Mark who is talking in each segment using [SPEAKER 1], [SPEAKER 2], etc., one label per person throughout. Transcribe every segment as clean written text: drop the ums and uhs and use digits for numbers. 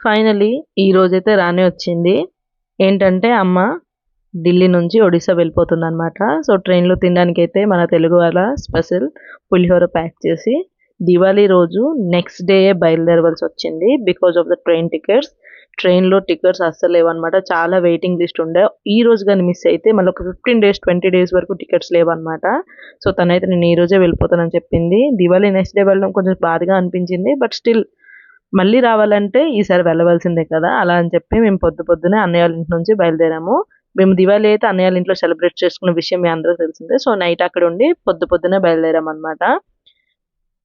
[SPEAKER 1] Finally ఈ రోజైతే రానే వచ్చింది. ఏంటంటే అమ్మ ఢిల్లీ నుంచి ఒడిస్సా వెళ్ళిపోతుందనమాట. సో, ట్రైన్‌లో తినడానికైతే మన తెలుగు వాళ్ళ స్పెషల్ పులిహోర ప్యాక్ చేసి, దివాళీ రోజు నెక్స్ట్ డేయే బయలుదేరవలసొచ్చింది. Because of the train tickets. ట్రైన్‌లో టికెట్స్ అస్సలు లేవనమాట. చాలా వెయిటింగ్ లిస్ట్ ఉండే. ఈ రోజు గాని మిస్ అయితే మళ్ళీ ఒక 15 డేస్, 20 డేస్ వరకు టికెట్స్ లేవనమాట. సో, తనైతే నేను ఈ రోజే వెళ్ళిపోతానని చెప్పింది. దివాళీ నెక్స్ట్ డే వెళ్ళడం కొంచెం బాధగా అనిపించింది. బట్ స్టిల్ మళ్ళీ రావాలంటే ఈసారి వెళ్ళవలసిందే కదా! అలా అని చెప్పి మేము పొద్దున్నే అన్నయ్య వాళ్ళ ఇంటి నుంచి బయలుదేరాము. మేము దివాళీ అయితే అన్నయ్య వాళ్ళ ఇంట్లో సెలబ్రేట్ చేసుకున్న విషయం మీ అందరికి తెలిసిందే. సో, నైట్ అక్కడుండి పొద్దున్నే బయలుదేరామనమాట.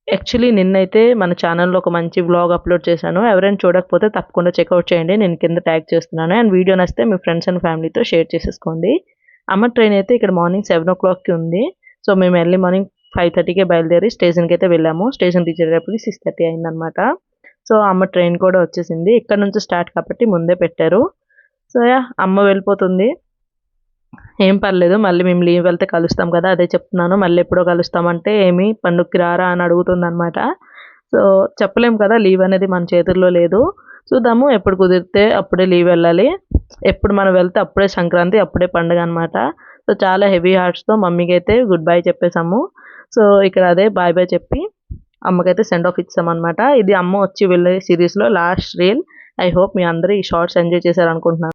[SPEAKER 1] యాక్చువల్లీ నిన్నైతే మన ఛానెల్‌లో ఒక మంచి వ్లాగ్ అప్‌లోడ్ చేశాను. ఎవరైనా చూడకపోతే తప్పకుండా చెకౌట్ చేయండి. నేను కింద ట్యాగ్ చేస్తున్నాను. అండ్ వీడియో నచ్చితే మీ ఫ్రెండ్స్ అండ్ ఫ్యామిలీతో షేర్ చేసేసుకోండి. అమ్మ ట్రైన్ అయితే ఇక్కడ మార్నింగ్ 7:00కి ఉంది. సో, మేము ఎర్లీ మార్నింగ్ 5:30కే బయలుదేరి స్టేషన్‌కైతే వెళ్ళాము. స్టేషన్ రీచ్ అయ్యేటప్పటికి 6:30 అయిందనమాట. సో, అమ్మ ట్రైన్ కూడా వచ్చేసింది. ఇక్కడ నుంచి స్టార్ట్ కాబట్టి ముందే పెట్టారు. సో, అమ్మ వెళ్ళిపోతుంది. ఏం పర్లేదు. మళ్ళీ మేము లీవ్ వెళ్తే కలుస్తాం కదా! అదే చెప్తున్నాను. మళ్ళీ ఎప్పుడో కలుస్తామంటే, "ఏమి పండుగకి రారా" అని అడుగుతుందనమాట. సో, చెప్పలేం కదా! లీవ్ అనేది మన చేతుల్లో లేదు. చూద్దాము ఎప్పుడు కుదిరితే అప్పుడే లీవ్ వెళ్ళాలి. ఎప్పుడు మనం వెళ్తే అప్పుడే సంక్రాంతి, అప్పుడే పండుగ అనమాట. సో, చాలా హెవీ హార్ట్స్‌తో మమ్మీకైతే గుడ్ బై చెప్పేసాము. సో, ఇక్కడ అదే బాయ్ బాయ్ చెప్పి అమ్మకైతే సెండ్ ఆఫ్ ఇచ్చామనమాట. ఇది అమ్మ వచ్చి వెళ్ళే సీరీస్‌లో లాస్ట్ రీల్. ఐ హోప్ మీ అందరూ ఈ షార్ట్స్ ఎంజాయ్ చేశారనుకుంటున్నాను.